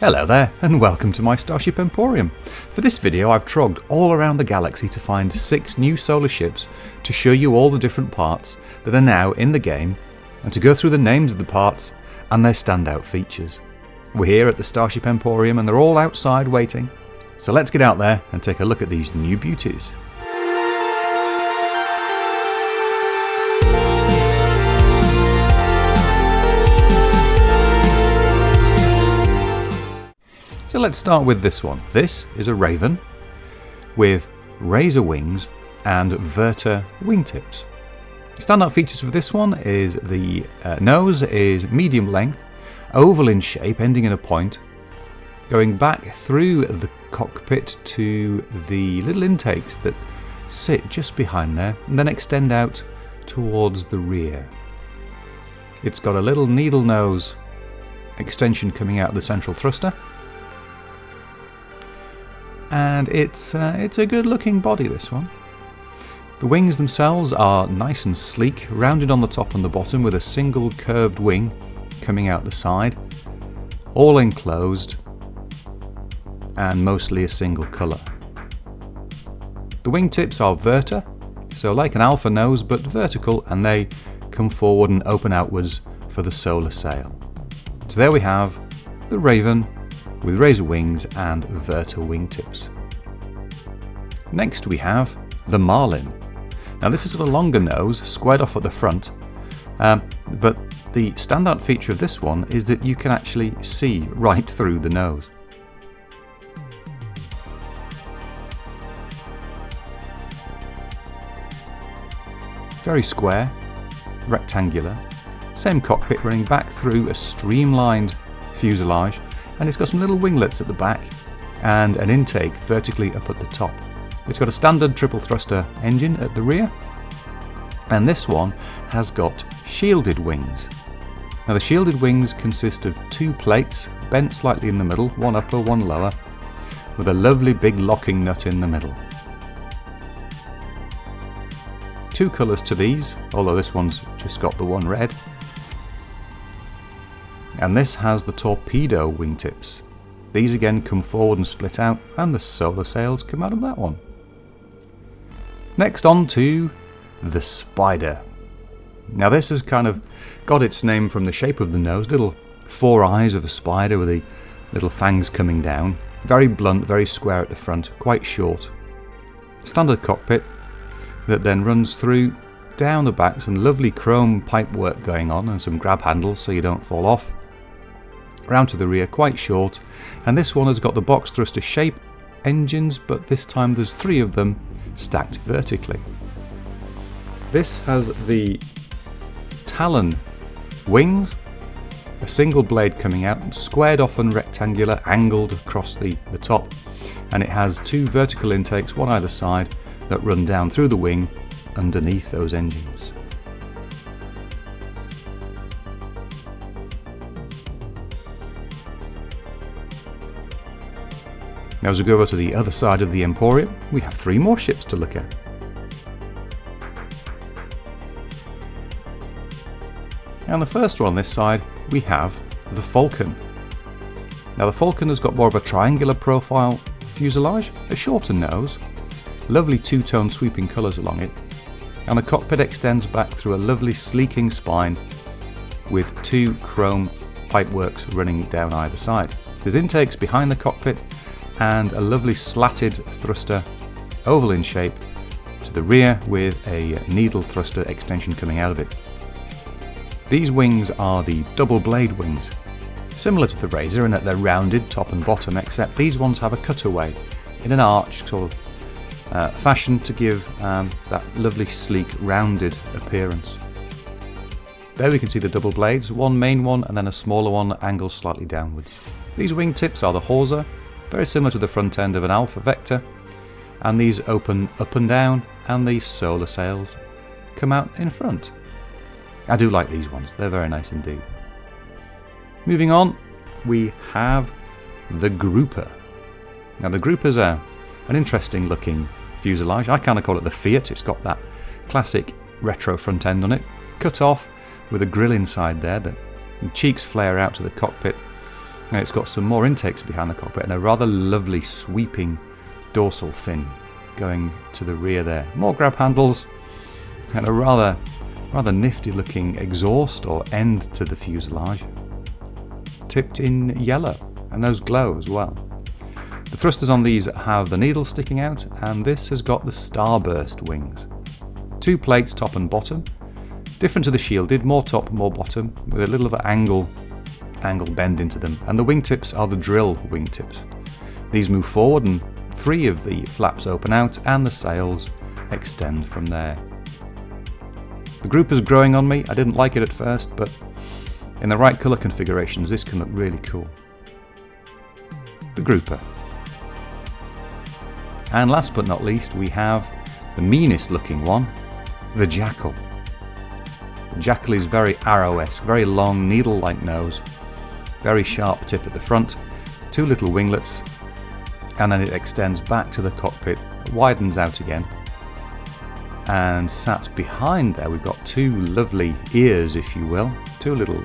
Hello there, and welcome to my Starship Emporium. For this video I've trogged all around the galaxy to find 6 new solar ships to show you all the different parts that are now in the game and to go through the names of the parts and their standout features. We're here at the Starship Emporium and they're all outside waiting, so let's get out there and take a look at these new beauties. So let's start with this one. This is a Raven with razor wings and VERTA wingtips. Standout features for this one is the nose is medium length, oval in shape, ending in a point, going back through the cockpit to the little intakes that sit just behind there and then extend out towards the rear. It's got a little needle nose extension coming out of the central thruster. And it's a good looking body, this one. The wings themselves are nice and sleek, rounded on the top and the bottom with a single curved wing coming out the side, all enclosed and mostly a single colour. The wingtips are VERTA, so like an alpha nose but vertical, and they come forward and open outwards for the solar sail. So there we have the Raven with razor wings and VERTA wingtips. Next we have the Marlin. Now this has got a longer nose, squared off at the front, but the standout feature of this one is that you can actually see right through the nose. Very square, rectangular, same cockpit running back through a streamlined fuselage, and it's got some little winglets at the back and an intake vertically up at the top. It's got a standard triple thruster engine at the rear, and this one has got shielded wings. Now the shielded wings consist of 2 plates bent slightly in the middle, one upper, one lower, with a lovely big locking nut in the middle. 2 colours to these, although this one's just got the one red. And this has the torpedo wingtips. These again come forward and split out, and the solar sails come out of that one. Next on to the Spider. Now this has kind of got its name from the shape of the nose, little 4 eyes of a spider with the little fangs coming down. Very blunt, very square at the front, quite short. Standard cockpit that then runs through down the back, some lovely chrome pipe work going on and some grab handles so you don't fall off. Round to the rear, quite short, and this one has got the box thruster shape engines, but this time there's 3 of them stacked vertically. This has the TALON wings, a single blade coming out, squared off and rectangular, angled across the top, and it has 2 vertical intakes, one either side, that run down through the wing underneath those engines. Now as we go over to the other side of the Emporium, we have 3 more ships to look at. And the first one on this side, we have the Falcon. Now the Falcon has got more of a triangular profile fuselage, a shorter nose, lovely 2-tone sweeping colours along it, and the cockpit extends back through a lovely sleeking spine with 2 chrome pipeworks running down either side. There's intakes behind the cockpit and a lovely slatted thruster, oval in shape, to the rear with a needle thruster extension coming out of it. These wings are the double blade wings, similar to the Razor in that they're rounded top and bottom, except these ones have a cutaway in an arch sort of fashion to give that lovely sleek rounded appearance. There we can see the double blades, one main one and then a smaller one angled slightly downwards. These wingtips are the HORZA, very similar to the front end of an Alpha Vector, and these open up and down, and the solar sails come out in front. I do like these ones, they're very nice indeed. Moving on, we have the Grouper. Now the Grouper's an interesting looking fuselage. I kind of call it the Fiat. It's got that classic retro front end on it, cut off with a grill inside there. The cheeks flare out to the cockpit, And it's got some more intakes behind the cockpit and a rather lovely sweeping dorsal fin going to the rear there. More grab handles and a rather nifty looking exhaust or end to the fuselage, tipped in yellow, and those glow as well. The thrusters on these have the needles sticking out, and this has got the Starburst wings. 2 plates top and bottom, different to the shielded, more top, more bottom, with a little of an angle bend into them, and the wingtips are the drill wingtips. These move forward and 3 of the flaps open out and the sails extend from there. The grouper's growing on me. I didn't like it at first, but in the right colour configurations this can look really cool. The grouper. And last but not least we have the meanest looking one, the Jackal. The Jackal is very arrow-esque, very long needle-like nose, very sharp tip at the front, 2 little winglets, and then it extends back to the cockpit, widens out again, and sat behind there we've got 2 lovely ears, if you will, 2 little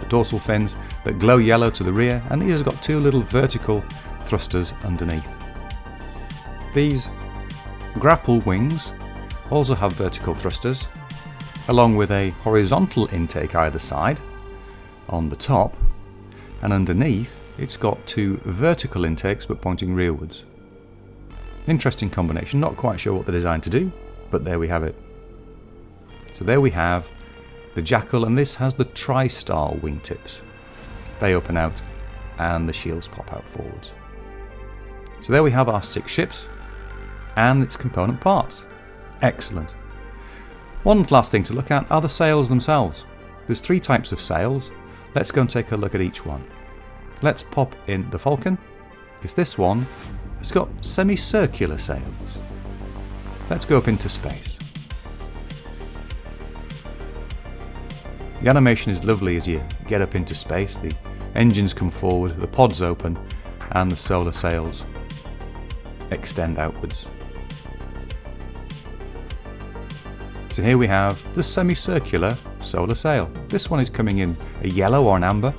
dorsal fins that glow yellow to the rear, and these have got 2 little vertical thrusters underneath. These grapple wings also have vertical thrusters, along with a horizontal intake either side on the top, and underneath it's got 2 vertical intakes but pointing rearwards. Interesting combination, not quite sure what they're designed to do, but there we have it. So there we have the Jackal, and this has the TRISTAR wingtips. They open out and the shields pop out forwards. So there we have our 6 ships and its component parts. Excellent. One last thing to look at are the sails themselves. There's 3 types of sails. Let's go and take a look at each one. Let's pop in the Falcon, because this one has got semicircular sails. Let's go up into space. The animation is lovely as you get up into space. The engines come forward, the pods open, and the solar sails extend outwards. So here we have the semicircular solar sail. This one is coming in a yellow or an amber.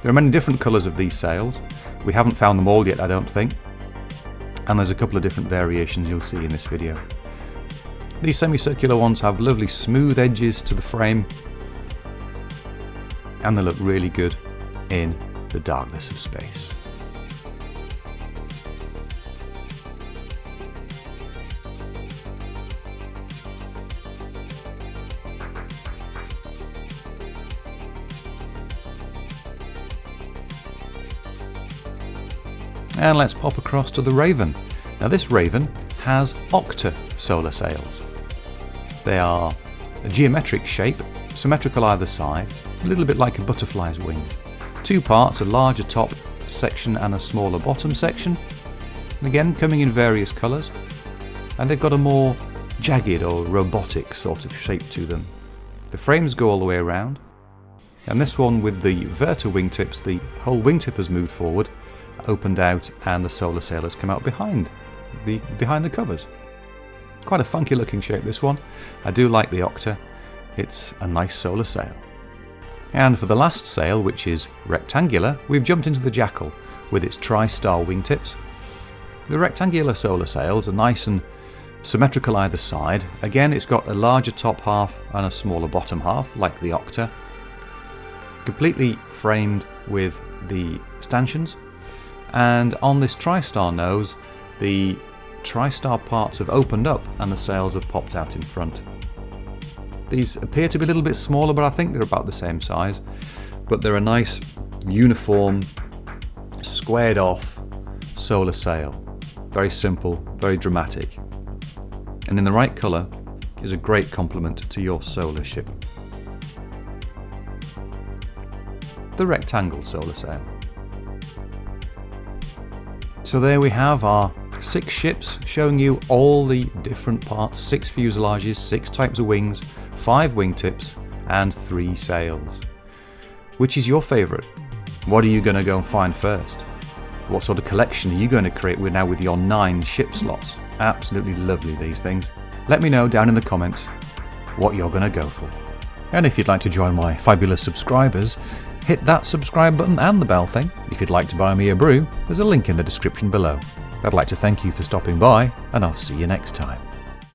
There are many different colours of these sails. We haven't found them all yet, I don't think. And there's a couple of different variations you'll see in this video. These semicircular ones have lovely smooth edges to the frame, and they look really good in the darkness of space. And let's pop across to the Raven. Now this Raven has octa solar sails. They are a geometric shape, symmetrical either side, a little bit like a butterfly's wing. 2 parts, a larger top section and a smaller bottom section. And again, coming in various colours. And they've got a more jagged or robotic sort of shape to them. The frames go all the way around. And this one with the VERTA wingtips, the whole wingtip has moved forward, opened out, and the solar sail has come out behind the covers. Quite a funky looking shape, this one. I do like the octa. It's a nice solar sail. And for the last sail, which is rectangular, we've jumped into the Jackal with its TRISTAR wingtips. The rectangular solar sails are nice and symmetrical either side. Again, it's got a larger top half and a smaller bottom half, like the octa. Completely framed with the stanchions. And on this TRISTAR nose, the TRISTAR parts have opened up and the sails have popped out in front. These appear to be a little bit smaller, but I think they're about the same size. But they're a nice, uniform, squared off solar sail. Very simple, very dramatic. And in the right colour is a great complement to your solar ship. The rectangle solar sail. So there we have our 6 ships, showing you all the different parts, 6 fuselages, 6 types of wings, 5 wingtips and 3 sails. Which is your favourite? What are you going to go and find first? What sort of collection are you going to create with your 9 ship slots? Absolutely lovely, these things. Let me know down in the comments what you're going to go for. And if you'd like to join my fabulous subscribers, Hit that subscribe button and the bell thing. If you'd like to buy me a brew, there's a link in the description below. I'd like to thank you for stopping by, and I'll see you next time.